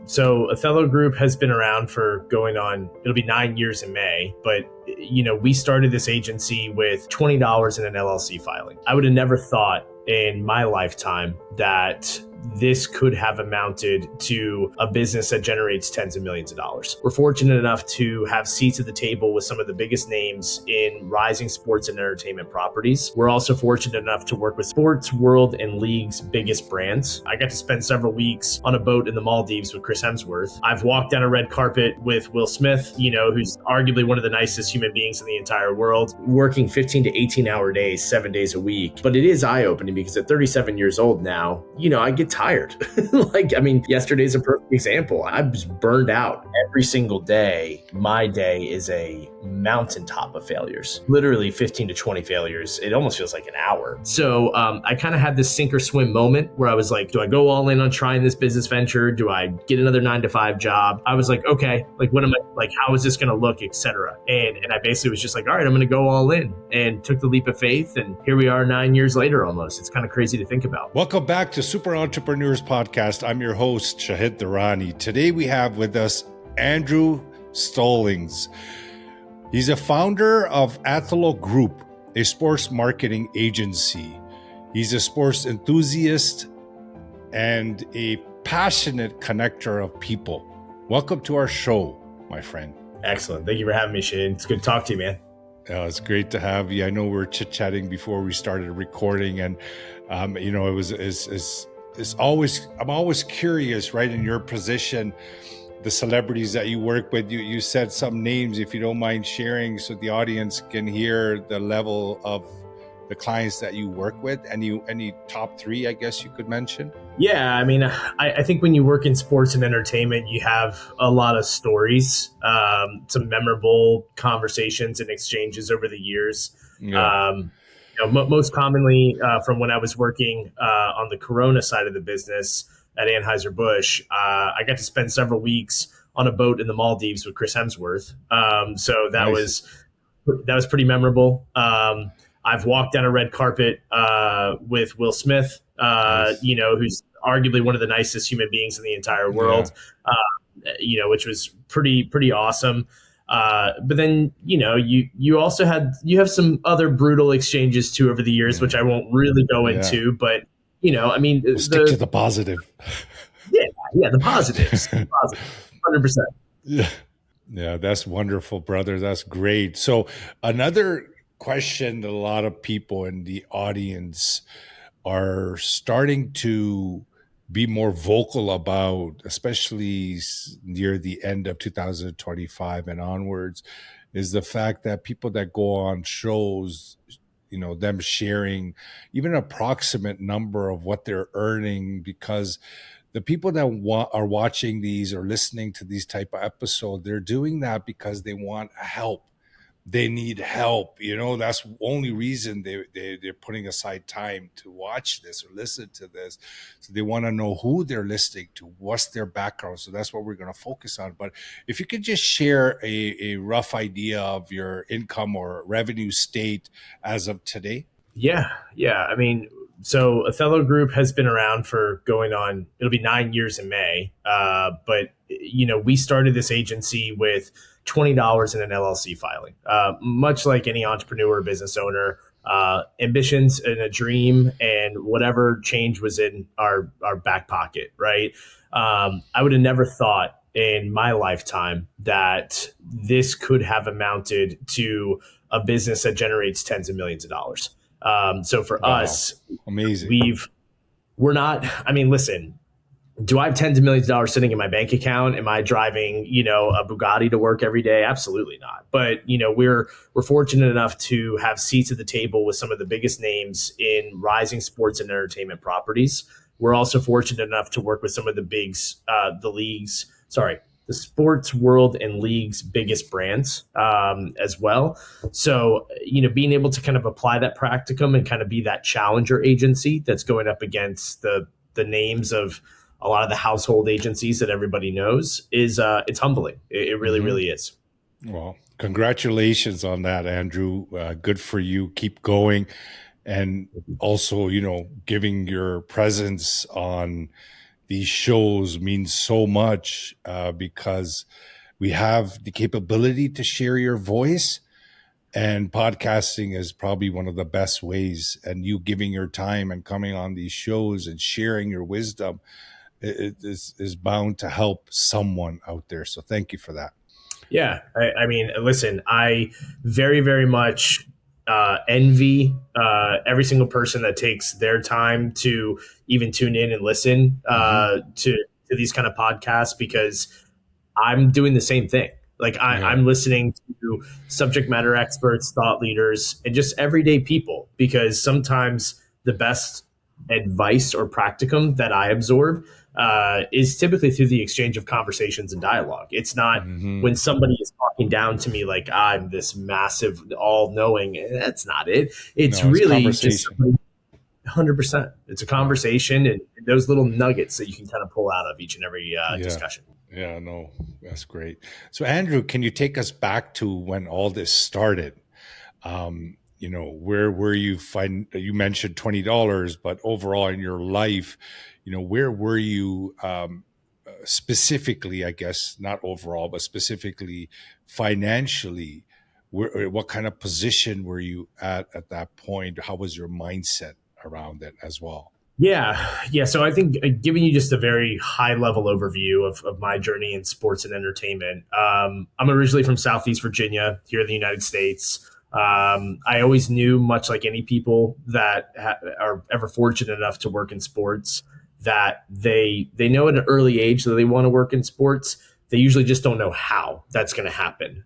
So Othello Group has been around for going on, it'll be 9 years in May, but we started this agency with $20 in an LLC filing. I would have never thought in my lifetime that this could have amounted to a business that generates tens of millions of dollars. We're fortunate enough to have seats at the table with some of the biggest names in rising sports and entertainment properties. We're also fortunate enough to work with sports, world, and league's biggest brands. I got to spend several weeks on a boat in the Maldives with Chris Hemsworth. I've walked down a red carpet with Will Smith, who's arguably one of the nicest human beings in the entire world, working 15 to 18-hour days, 7 days a week. But it is eye-opening because at 37 years old now, I get tired. Yesterday's a perfect example. I was burned out every single day. My day is a mountaintop of failures, literally 15 to 20 failures. It almost feels like an hour. So I kind of had this sink or swim moment where I was like, do I go all in on trying this business venture? Do I get another 9-to-5 job? I was like, okay, what am I, how is this going to look, etc. And I basically was just like, all right, I'm going to go all in, and took the leap of faith. And here we are 9 years later almost. It's kind of crazy to think about. Welcome back to Super Entrepreneurs Podcast. I'm your host, Shahid Durrani. Today we have with us Andrew Stallings. He's a founder of Othello Group, a sports marketing agency. He's a sports enthusiast and a passionate connector of people. Welcome to our show, my friend. Excellent. Thank you for having me, Shane. It's good to talk to you, man. It's great to have you. I know we were chit-chatting before we started recording, and it's always, I'm always curious, right, in your position, the celebrities that you work with. You said some names, if you don't mind sharing, so the audience can hear the level of the clients that you work with. Any top three, I guess you could mention? Yeah, I think when you work in sports and entertainment, you have a lot of stories, some memorable conversations and exchanges over the years. Yeah. Most commonly from when I was working on the Corona side of the business at Anheuser-Busch, I got to spend several weeks on a boat in the Maldives with Chris Hemsworth. So that Nice. was pretty memorable. I've walked down a red carpet with Will Smith, Nice. Who's arguably one of the nicest human beings in the entire world, which was pretty awesome. But then, you also have some other brutal exchanges too over the years, which I won't really go into, but We'll stick to the positive. Yeah, the positives, 100%. Yeah, that's wonderful, brother. That's great. So another question that a lot of people in the audience are starting to be more vocal about, especially near the end of 2025 and onwards, is the fact that people that go on shows, them sharing even an approximate number of what they're earning, because the people that are watching these or listening to these type of episodes, they're doing that because they want help. They need help. That's the only reason they're putting aside time to watch this or listen to this. So they want to know who they're listening to, what's their background. So that's what we're going to focus on. But if you could just share a rough idea of your income or revenue state as of today. Yeah. So Othello Group has been around for going on, it'll be 9 years in May. But we started this agency with $20 in an LLC filing. Much like any entrepreneur or business owner, ambitions and a dream, and whatever change was in our back pocket, right? I would have never thought in my lifetime that this could have amounted to a business that generates tens of millions of dollars. So for us, amazing. Listen, do I have tens of millions of dollars sitting in my bank account? Am I driving, a Bugatti to work every day? Absolutely not. But, we're fortunate enough to have seats at the table with some of the biggest names in rising sports and entertainment properties. We're also fortunate enough to work with some of the sports world and league's biggest brands as well. So, being able to kind of apply that practicum and kind of be that challenger agency that's going up against the names of a lot of the household agencies that everybody knows is it's humbling. It really, really is. Well, congratulations on that, Andrew. Good for you. Keep going. And also, giving your presence on these shows mean so much because we have the capability to share your voice, and podcasting is probably one of the best ways. And you giving your time and coming on these shows and sharing your wisdom is bound to help someone out there. So thank you for that. Yeah. I mean, listen, I very, very much envy every single person that takes their time to even tune in and listen to these kind of podcasts, because I'm doing the same thing. Like I'm listening to subject matter experts, thought leaders, and just everyday people, because sometimes the best advice or practicum that I absorb is typically through the exchange of conversations and dialogue. It's not when somebody is talking down to me like I'm this massive all-knowing. That's not it. It's really just 100%. It's a conversation, and those little nuggets that you can kind of pull out of each and every discussion. Yeah, no, that's great. So Andrew, can you take us back to when all this started? Where were you you mentioned $20, but overall in your life, where were you specifically, I guess, not overall, but specifically financially? What kind of position were you at that point? How was your mindset around it as well? Yeah. So I think giving you just a very high level overview of my journey in sports and entertainment. I'm originally from Southeast Virginia here in the United States. I always knew, much like any people that are ever fortunate enough to work in sports, that they know at an early age that they want to work in sports. They usually just don't know how that's going to happen.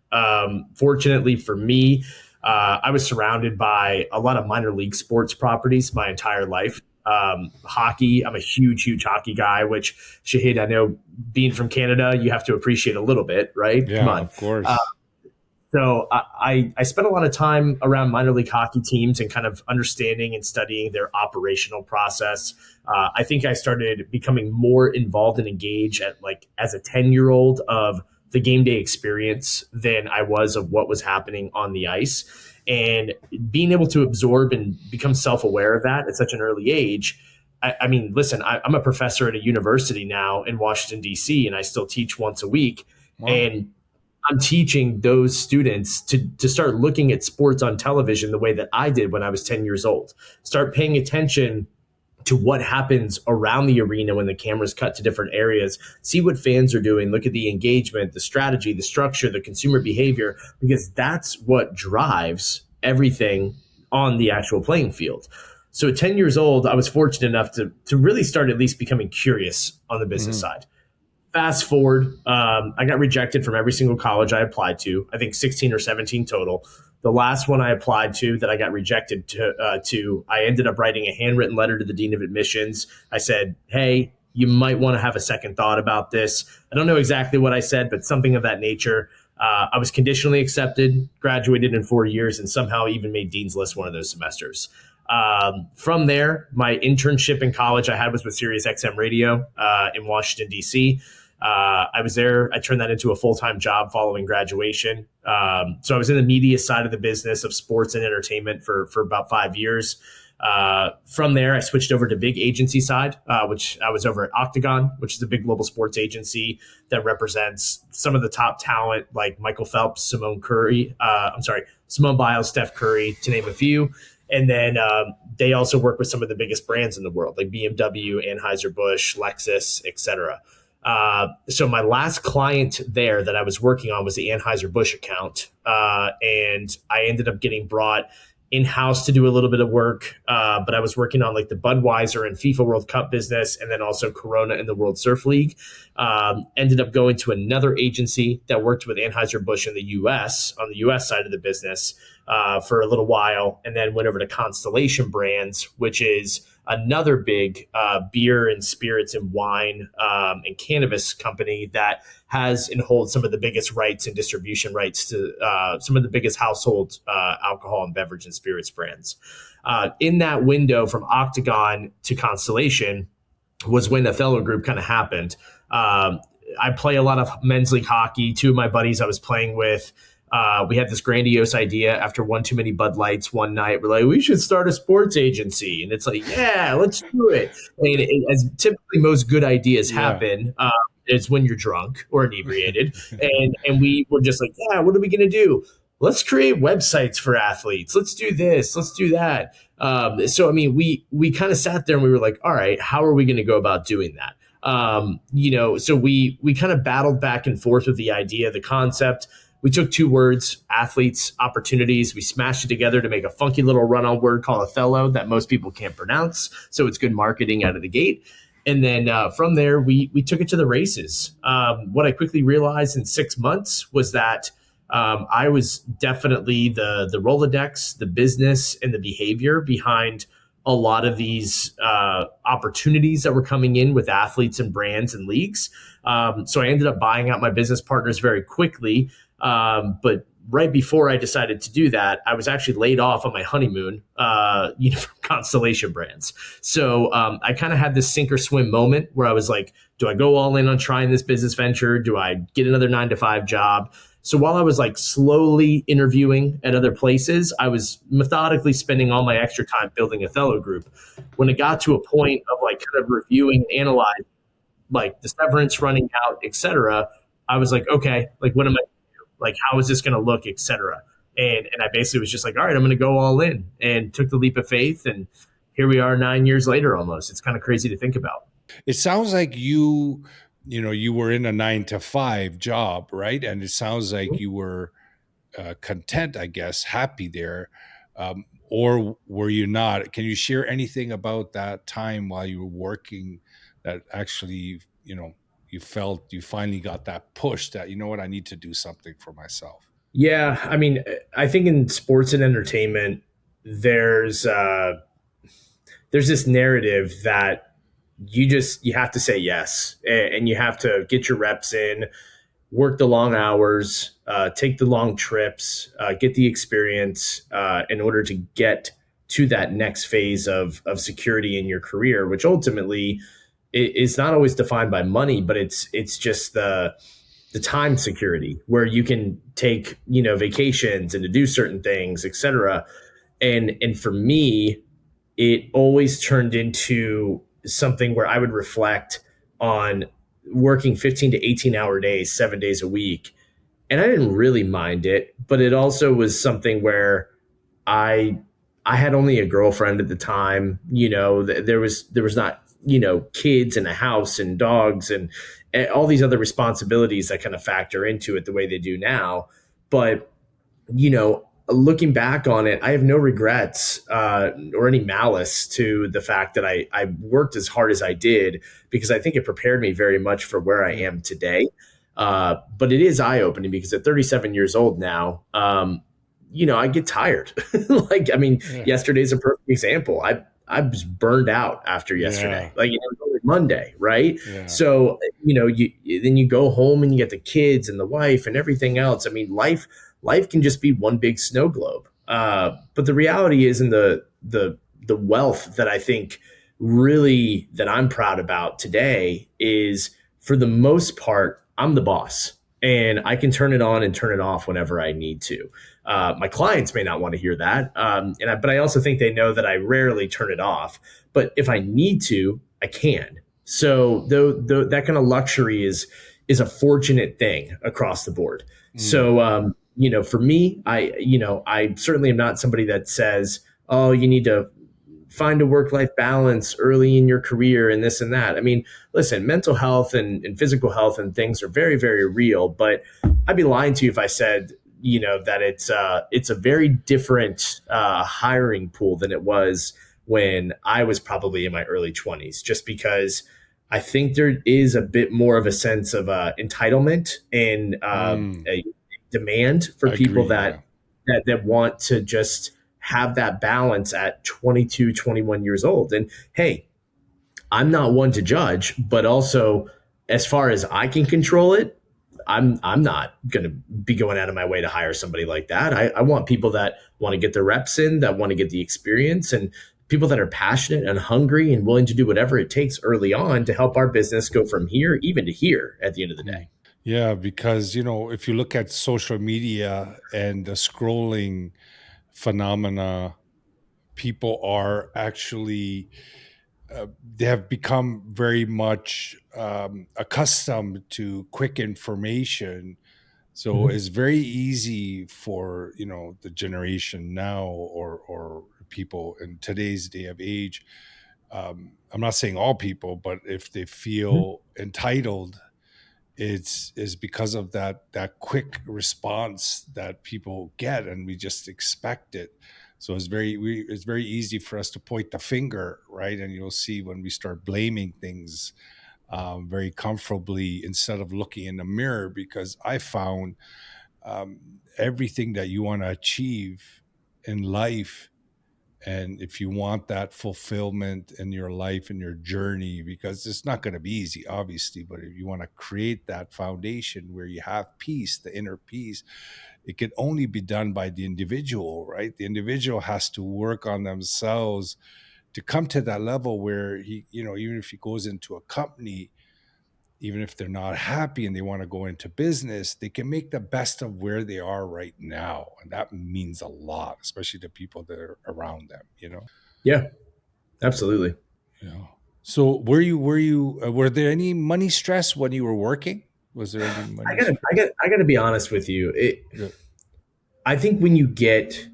Fortunately for me, I was surrounded by a lot of minor league sports properties my entire life. Hockey, I'm a huge hockey guy, which, Shahid, I know being from Canada, you have to appreciate a little bit, right? Yeah, come on. Of course. So I spent a lot of time around minor league hockey teams and kind of understanding and studying their operational process. I think I started becoming more involved and engaged as a 10-year-old of the game day experience than I was of what was happening on the ice. And being able to absorb and become self-aware of that at such an early age. I mean, listen, I'm a professor at a university now in Washington, D.C., and I still teach once a week. Wow. And I'm teaching those students to start looking at sports on television the way that I did when I was 10 years old. Start paying attention to what happens around the arena when the cameras cut to different areas. See what fans are doing. Look at the engagement, the strategy, the structure, the consumer behavior, because that's what drives everything on the actual playing field. So at 10 years old, I was fortunate enough to really start at least becoming curious on the business side. Fast forward, I got rejected from every single college I applied to, I think 16 or 17 total. The last one I applied to that I got rejected to, I ended up writing a handwritten letter to the dean of admissions. I said, hey, you might want to have a second thought about this. I don't know exactly what I said, but something of that nature. I was conditionally accepted, graduated in 4 years, and somehow even made Dean's List one of those semesters. From there, my internship in college I had was with Sirius XM Radio in Washington, D.C. I was there. I turned that into a full-time job following graduation. So I was in the media side of the business of sports and entertainment for about 5 years. From there, I switched over to big agency side, which I was over at Octagon, which is a big global sports agency that represents some of the top talent like Michael Phelps, Simone Biles, Steph Curry, to name a few. And then they also work with some of the biggest brands in the world, like BMW, Anheuser-Busch, Lexus, et cetera. So my last client there that I was working on was the Anheuser-Busch account. And I ended up getting brought in-house to do a little bit of work. But I was working on like the Budweiser and FIFA World Cup business, and then also Corona and the World Surf League. Ended up going to another agency that worked with Anheuser-Busch in the US, on the US side of the business, for a little while, and then went over to Constellation Brands, which is another big beer and spirits and wine and cannabis company that has and holds some of the biggest rights and distribution rights to some of the biggest household alcohol and beverage and spirits brands. In that window from Octagon to Constellation was when Othello Group kind of happened. I play a lot of men's league hockey. Two of my buddies I was playing with We had this grandiose idea after one too many Bud Lights one night. We're like, we should start a sports agency. And it's like, yeah, let's do it. And as typically most good ideas Yeah. happen, is when you're drunk or inebriated. And we were just like, yeah, what are we going to do? Let's create websites for athletes. Let's do this. Let's do that. So, I mean, we kind of sat there and we were like, all right, how are we going to go about doing that? So we kind of battled back and forth with the idea, the concept. We took two words, athletes, opportunities. We smashed it together to make a funky little run-on word called Othello that most people can't pronounce. So it's good marketing out of the gate. And then from there, we took it to the races. What I quickly realized in 6 months was that I was definitely the Rolodex, the business, and the behavior behind a lot of these opportunities that were coming in with athletes and brands and leagues. So I ended up buying out my business partners very quickly. But right before I decided to do that, I was actually laid off on my honeymoon, from Constellation Brands. So I kind of had this sink or swim moment where I was like, do I go all in on trying this business venture? Do I get another 9-to-5 job? So while I was like slowly interviewing at other places, I was methodically spending all my extra time building Othello Group. When it got to a point of like kind of reviewing, analyzing, like the severance running out, et cetera, I was like, okay, like what am I gonna do? Like, how is this going to look, et cetera? And I basically was just like, all right, I'm going to go all in, and took the leap of faith. And here we are 9 years later almost. It's kind of crazy to think about. It sounds like you were in a 9-to-5 job, right? And it sounds like you were content, I guess, happy there. Or were you not? Can you share anything about that time while you were working that actually, you felt you finally got that push that, you know what, I need to do something for myself? Yeah, I mean, I think in sports and entertainment, there's this narrative that you have to say yes, and you have to get your reps in, work the long hours, take the long trips, get the experience in order to get to that next phase of security in your career, which ultimately is not always defined by money, but it's just the time security where you can take vacations and to do certain things, et cetera. And for me, it always turned into something where I would reflect on working 15 to 18-hour days, 7 days a week. And I didn't really mind it, but it also was something where I had only a girlfriend at the time. There was not, kids and a house and dogs and all these other responsibilities that kind of factor into it the way they do now. But, looking back on it, I have no regrets or any malice to the fact that I worked as hard as I did, because I think it prepared me very much for where I am today. But it is eye-opening because at 37 years old now, I get tired. Yesterday's a perfect example. I was burned out after yesterday. Yeah. It was only Monday, right? Yeah. So, then you go home and you get the kids and the wife and everything else. I mean, life can just be one big snow globe. But the reality is, in the wealth that I think really that I'm proud about today is, for the most part, I'm the boss, and I can turn it on and turn it off whenever I need to. My clients may not want to hear that, but I also think they know that I rarely turn it off. But if I need to, I can. So that kind of luxury is a fortunate thing across the board. So for me, I certainly am not somebody that says, oh, you need to find a work-life balance early in your career and this and that. I mean, listen, mental health and physical health and things are very, very real, but I'd be lying to you if I said, that it's a very different hiring pool than it was when I was probably in my early 20s, just because I think there is a bit more of a sense of entitlement and a demand for people that want to just have that balance at 22, 21 years old. And hey, I'm not one to judge, but also, as far as I can control it, I'm not going to be going out of my way to hire somebody like that. I want people that want to get their reps in, that want to get the experience, and people that are passionate and hungry and willing to do whatever it takes early on to help our business go from here even to here at the end of the day. Yeah, because if you look at social media and the scrolling phenomena, people are actually they have become very much accustomed to quick information. So Mhm. it's very easy for the generation now, or people in today's day of age. I'm not saying all people, but if they Mhm. feel entitled, it's is because of that quick response that people get, and we just expect it. So it's very easy for us to point the finger, right? And you'll see when we start blaming things very comfortably, instead of looking in the mirror. Because I found everything that you want to achieve in life, and if you want that fulfillment in your life and your journey, because it's not going to be easy, obviously, but if you want to create that foundation where you have peace, the inner peace, it can only be done by the individual, right? The individual has to work on themselves to come to that level where even if he goes into a company, even if they're not happy and they want to go into business, they can make the best of where they are right now. And that means a lot, especially the people that are around them. Yeah, absolutely. Yeah. So were there any money stress when you were working? Was there any money stress? I gotta be honest with you. Yeah. I think when you get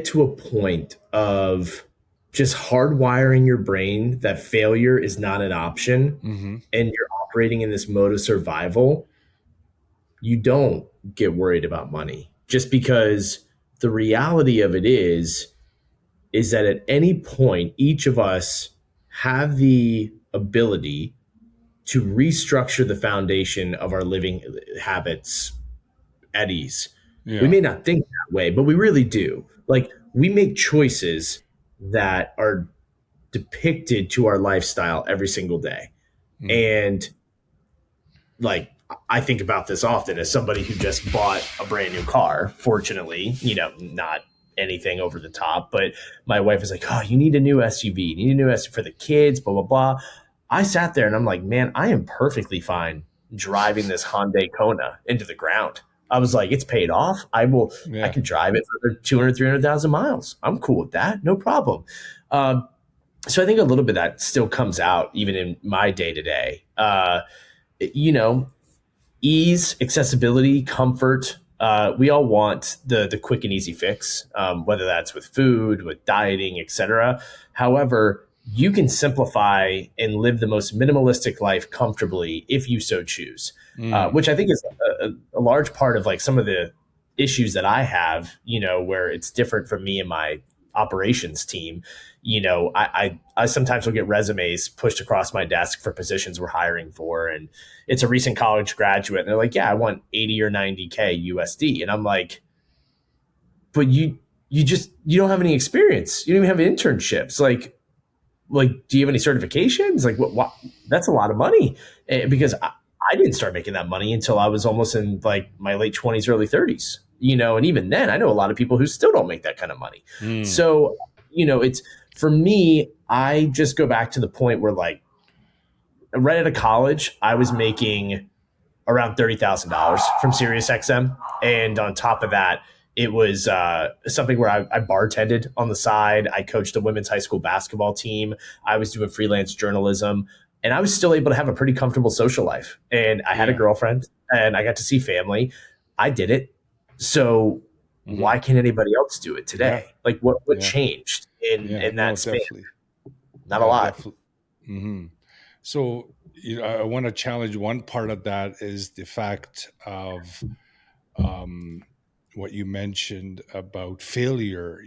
to a point of just hardwiring your brain that failure is not an option, Mm-hmm. and you're operating in this mode of survival, you don't get worried about money. Just because the reality of it is that at any point, each of us have the ability to restructure the foundation of our living habits at ease. We Yeah. may not think that way, but we really do. Like, we make choices that are depicted to our lifestyle every single day. Mm. And like, I think about this often as somebody who just bought a brand new car. Fortunately, not anything over the top, but my wife is like, "Oh, you need a new SUV. You need a new SUV for the kids, blah blah blah." I sat there and I'm like, "Man, I am perfectly fine driving this Hyundai Kona into the ground." I was like, "It's paid off. I Yeah. can drive it for 200, 300,000 miles. I'm cool with that. No problem." So I think a little bit of that still comes out even in my day to day. You know, Ease, accessibility, comfort. We all want the quick and easy fix, whether that's with food, with dieting, etc. However, you can simplify and live the most minimalistic life comfortably if you so choose, Mm. which I think is a large part of like some of the issues that I have. Where it's different from me and my operations team. I sometimes will get resumes pushed across my desk for positions we're hiring for, and it's a recent college graduate, and they're like, "Yeah, I want 80 or 90K USD," and I'm like, "But you don't have any experience. You don't even have internships. Like, do you have any certifications? Like, what? That's a lot of money." Because I didn't start making that money until I was almost in like my late 20s, early 30s. And even then, I know a lot of people who still don't make that kind of money. Mm. So, it's for me. I just go back to the point where, like, right out of college, I was making around $30,000 from SiriusXM, and on top of that, it was something where I bartended on the side. I coached a women's high school basketball team. I was doing freelance journalism, and I was still able to have a pretty comfortable social life. And I had a Yeah. girlfriend, and I got to see family. I did it. So Mm-hmm. why can't anybody else do it Yeah. today? Like, what Yeah. changed in Yeah. No, that span? definitely. Not a Yeah, lot. definitely. Hmm. So, I want to challenge one part of that is the fact of um, what you mentioned about failure.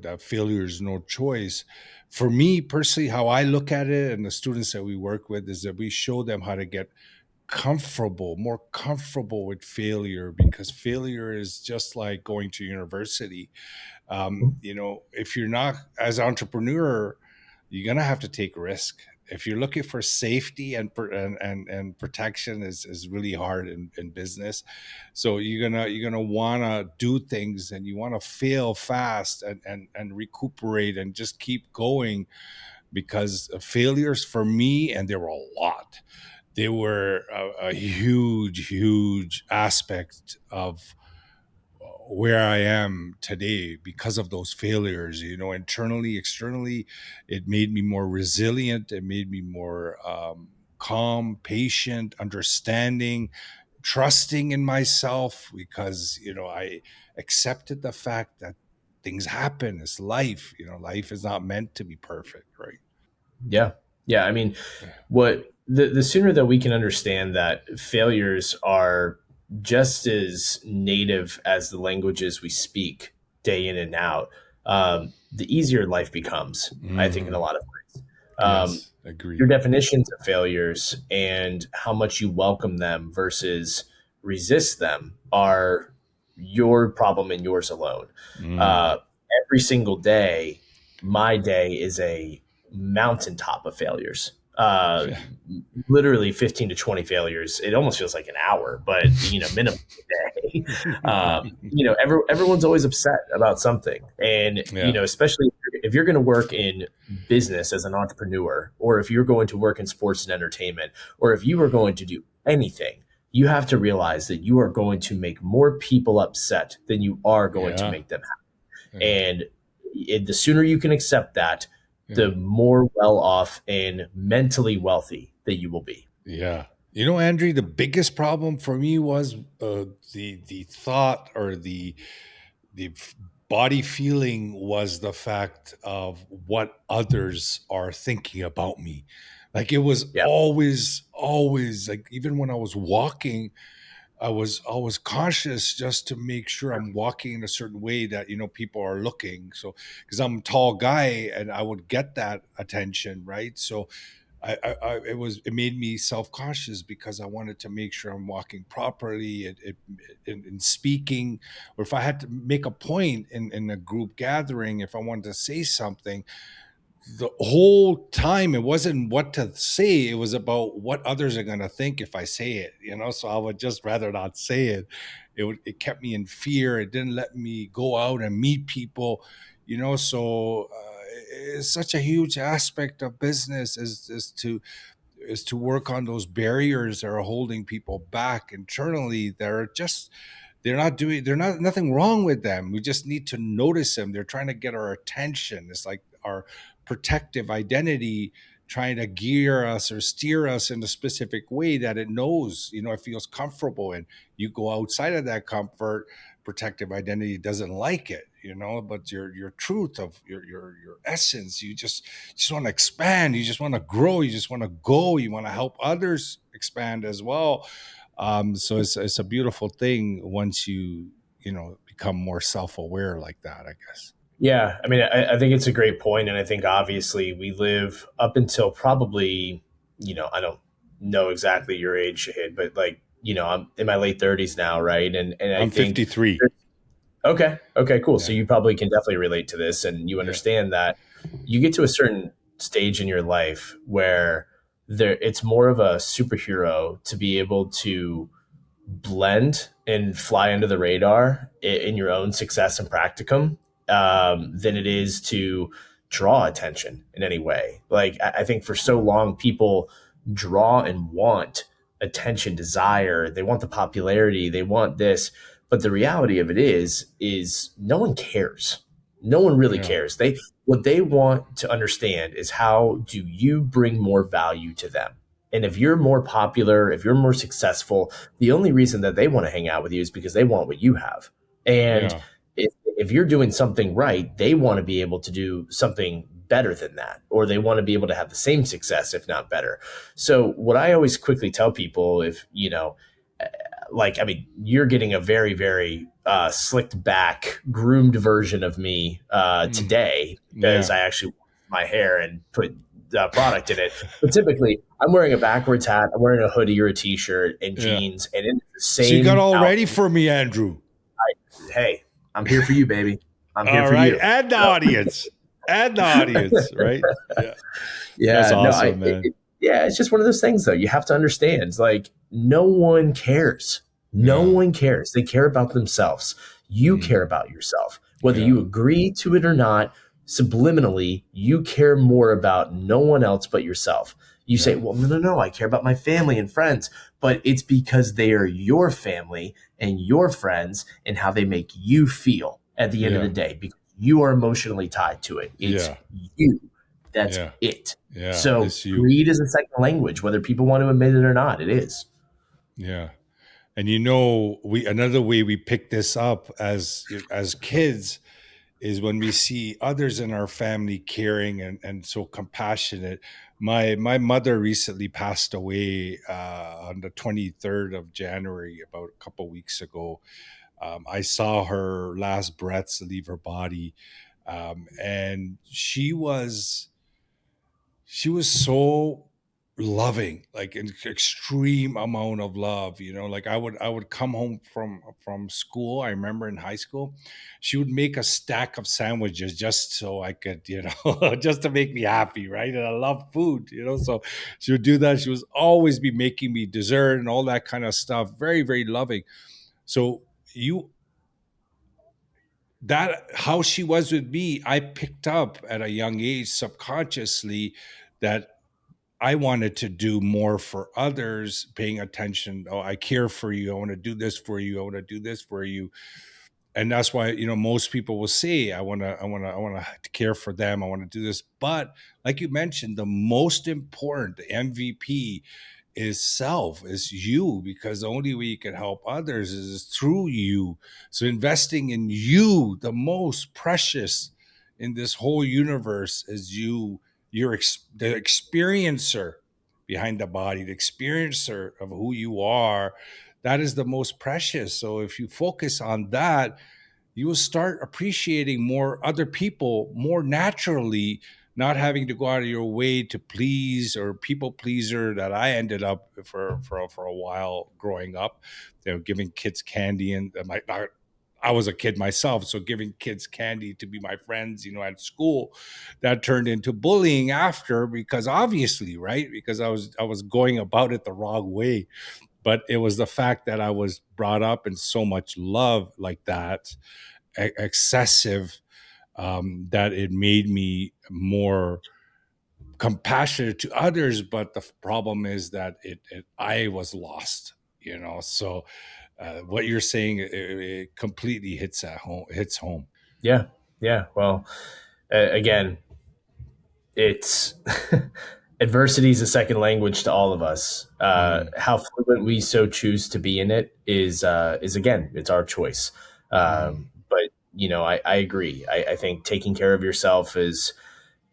That failure is no choice. For me personally, how I look at it, and the students that we work with, is that we show them how to get more comfortable with failure, because failure is just like going to university. If you're not, as an entrepreneur, you're gonna have to take risk. If you're looking for safety and protection, is really hard in business. So you're gonna wanna do things, and you wanna fail fast, and recuperate and just keep going, because failures for me, and there were a lot, they were a huge aspect of where I am today because of those failures. Internally, externally, it made me more resilient. It made me more calm, patient, understanding, trusting in myself, because I accepted the fact that things happen. It's life. Life is not meant to be perfect, right? Yeah. Yeah. I mean, what the sooner that we can understand that failures are just as native as the languages we speak day in and out, the easier life becomes, I think, in a Hmm. lot of ways. Yes, Your agree. definitions of failures and how much you welcome them versus resist them are your problem and yours alone. Mm. Uh, every single day, my day is a mountaintop of failures. Yeah. Literally 15 to 20 failures. It almost feels like an hour, but minimum a day. Everyone's always upset about something, and Yeah. especially if you're going to work in business as an entrepreneur, or if you're going to work in sports and entertainment, or if you are going to do anything, you have to realize that you are going to make more people upset than you are going to Yeah. make them happy. Yeah. And the sooner you can accept that, Yeah. the more well off and mentally wealthy that you will be. Yeah. Andrew, the biggest problem for me was the thought, or the body feeling, was the fact of what others are thinking about me. Like, it was Yeah. always like, even when I was walking, I was conscious just to make sure I'm walking in a certain way that people are looking. So, because I'm a tall guy and I would get that attention, right? So it made me self-conscious, because I wanted to make sure I'm walking properly, in speaking, or if I had to make a point in a group gathering, if I wanted to say something, the whole time it wasn't what to say, it was about what others are going to think if I say it, so I would just rather not say it. It kept me in fear. It didn't let me go out and meet people, so it's such a huge aspect of business, is to work on those barriers that are holding people back internally. They're not nothing wrong with them. We just need to notice them. They're trying to get our attention. It's like our protective identity trying to gear us or steer us in a specific way that it knows, it feels comfortable in. You go outside of that comfort, protective identity doesn't like it, but your truth of your essence, you just want to expand, you just want to grow, you just want to go, you want to help others expand as well. So it's a beautiful thing once become more self-aware like that, I guess. Yeah. I mean, I think it's a great point. And I think obviously we live up until probably, I don't know exactly your age, Shahid, but like, I'm in my late 30s now, right? And I I'm think, 53. okay, okay, cool. So Yeah. you probably can definitely relate to this, and you Yeah. understand that you get to a certain stage in your life where it's more of a superhero to be able to blend and fly under the radar in your own success and practicum, than it is to draw attention in any way. Like, I think for so long, people draw and want attention, desire, they want the popularity, they want this. But the reality of it is no one cares. No one really Yeah. cares. What they want to understand is, how do you bring more value to them? And if you're more popular, if you're more successful, the only reason that they want to hang out with you is because they want what you have. And Yeah. if you're doing something right, they want to be able to do something better than that, or they want to be able to have the same success, if not better. So what I always quickly tell people, if, like, I mean, you're getting a very, very slicked back, groomed version of me Mm. today, because Yeah. I actually washed my hair and put product in it. But typically, I'm wearing a backwards hat, I'm wearing a hoodie or a t-shirt and Yeah. jeans, and in the So you got same all ready outfit. for me, Andrew. Hey, I'm here for you, baby. I'm here All for right. you. And the So, audience. And the audience, right? Yeah. That's yeah, no, awesome, man. yeah, it's just one of those things, though. You have to understand, it's like, no one cares. No Yeah. one cares. They care about themselves. You Mm. care about yourself. Whether Yeah. you agree to it or not, subliminally, you care more about no one else but yourself. You say, Yeah. well, no, no, no, I care about my family and friends, but it's because they are your family and your friends and how they make you feel at the end of the Yeah. day because you are emotionally tied to it. It's Yeah. you. That's Yeah. it. Yeah. So It's you. greed is a second language, whether people want to admit it or not. It is. Yeah. And we another way we pick this up as kids is when we see others in our family caring and so compassionate. My mother recently passed away on the 23rd of January, about a couple weeks ago. I saw her last breaths leave her body, and she was so loving, like an extreme amount of love. Like I would come home from school. I remember in high school, she would make a stack of sandwiches just so I could, just to make me happy, right? And I love food, so she would do that. She was always be making me dessert and all that kind of stuff. Very, very loving. So you that how she was with me, I picked up at a young age subconsciously that I wanted to do more for others, paying attention. Oh, I care for you. I want to do this for you. I want to do this for you. And that's why, most people will say, I want to care for them. I want to do this. But like you mentioned, the most important, the MVP is self, is you, because the only way you can help others is through you. So investing in you, the most precious in this whole universe, is you. The experiencer behind the body, the experiencer of who you are. That is the most precious. So if you focus on that, you will start appreciating more other people more naturally, not having to go out of your way to please, or people pleaser that I ended up for a while growing up. Giving kids candy, and I was a kid myself, so giving kids candy to be my friends, at school, that turned into bullying after, because obviously, right? Because I was going about it the wrong way. But it was the fact that I was brought up in so much love like that, excessive, that it made me more compassionate to others. But the problem is that I was lost. So what you're saying, it completely hits home. Yeah. Yeah. Well, again, it's adversity is a second language to all of us. Mm, How fluent we so choose to be in it is again, it's our choice. mm, But I agree. I think taking care of yourself is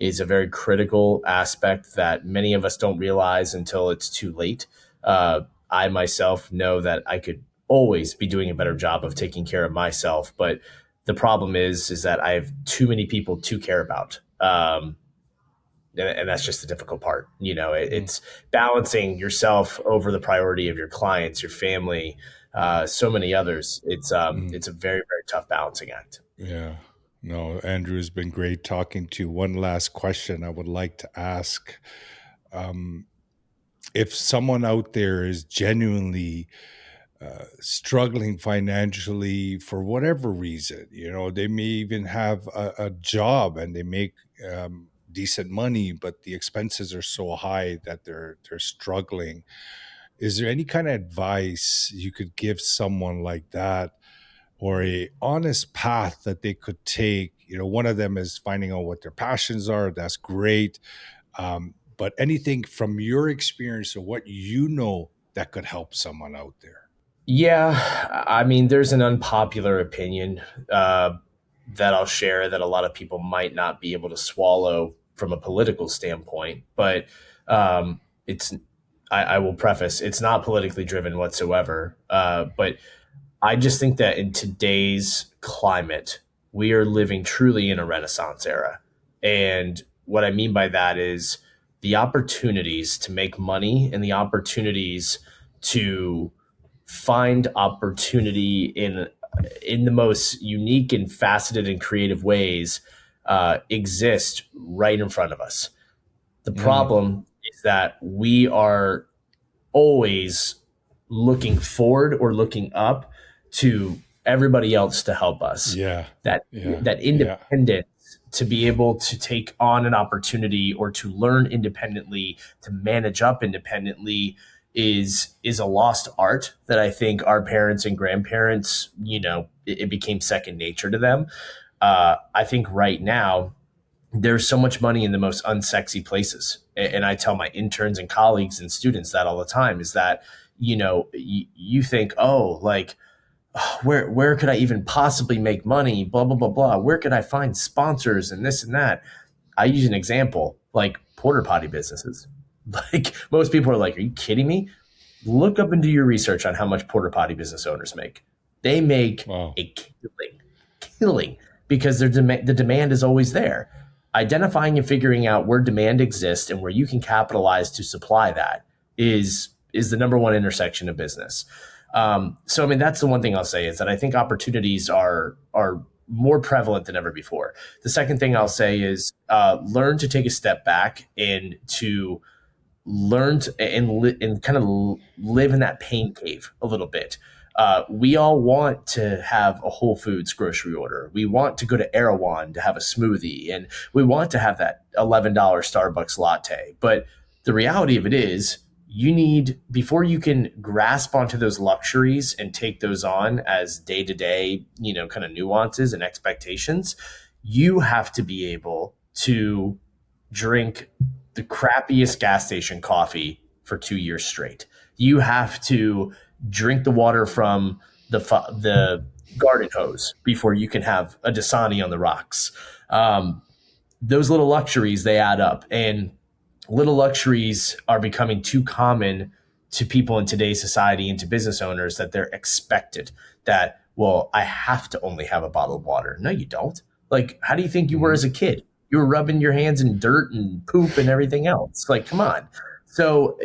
a very critical aspect that many of us don't realize until it's too late. I myself know that I could always be doing a better job of taking care of myself, but the problem is that I have too many people to care about. And that's just the difficult part. mm, It's balancing yourself over the priority of your clients, your family, so many others. mm. It's a very, very tough balancing act. Yeah. No, Andrew, has been great talking to you. One last question I would like to ask. Um, if someone out there is genuinely struggling financially for whatever reason, they may even have a job and they make decent money, but the expenses are so high that they're struggling. Is there any kind of advice you could give someone like that, or a honest path that they could take? One of them is finding out what their passions are. That's great. But anything from your experience or what that could help someone out there. Yeah, I mean, there's an unpopular opinion uh, that I'll share that a lot of people might not be able to swallow from a political standpoint, but it's. I will preface it's not politically driven whatsoever. But I just think that in today's climate, we are living truly in a Renaissance era, and what I mean by that is the opportunities to make money and the opportunities to find opportunity in the most unique and faceted and creative ways exist right in front of us. The Mm, problem is that we are always looking forward or looking up to everybody else to help us. Yeah. That Yeah. that Yeah. independence to be able to take on an opportunity or to learn independently, to manage up independently is a lost art that I think our parents and grandparents, it became second nature to them. I think right now there's so much money in the most unsexy places. And I tell my interns and colleagues and students that all the time is that, you think, oh, like, where could I even possibly make money? Blah, blah, blah, blah. Where could I find sponsors and this and that? I use an example like porter potty businesses. Like most people are like, are you kidding me? Look up and do your research on how much porter potty business owners make. They make Wow. a killing because the demand is always there. Identifying and figuring out where demand exists and where you can capitalize to supply that is the number one intersection of business. So I mean, that's the one thing I'll say is that I think opportunities are more prevalent than ever before. The second thing I'll say is learn to take a step back and to learn to, and kind of live in that pain cave a little bit. We all want to have a Whole Foods grocery order. We want to go to Erewhon to have a smoothie, and we want to have that $11 Starbucks latte. But the reality of it is, you need, before you can grasp onto those luxuries and take those on as day to day, kind of nuances and expectations, you have to be able to drink the crappiest gas station coffee for 2 years straight. You have to drink the water from the garden hose before you can have a Dasani on the rocks. Those little luxuries, they add up, and little luxuries are becoming too common to people in today's society and to business owners that they're expected that, well, I have to only have a bottle of water. No, you don't. Like, how do you think you were as a kid? You were rubbing your hands in dirt and poop and everything else. Like, come on. So,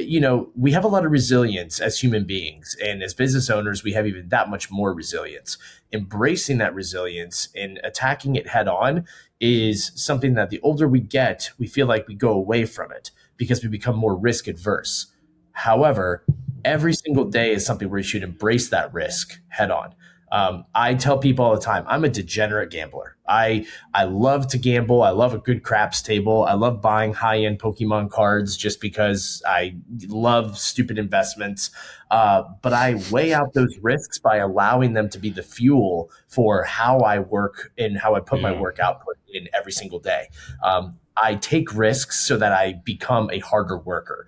we have a lot of resilience as human beings. And as business owners, we have even that much more resilience. Embracing that resilience and attacking it head on is something that the older we get, we feel like we go away from it because we become more risk adverse. However, every single day is something where you should embrace that risk head on. I tell people all the time, I'm a degenerate gambler. I love to gamble. I love a good craps table. I love buying high-end Pokemon cards just because I love stupid investments. But I weigh out those risks by allowing them to be the fuel for how I work and how I put my work output in every single day. I take risks so that I become a harder worker.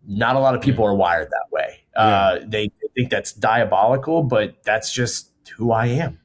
Not a lot of people are wired that way. They think that's diabolical, but that's just who I am.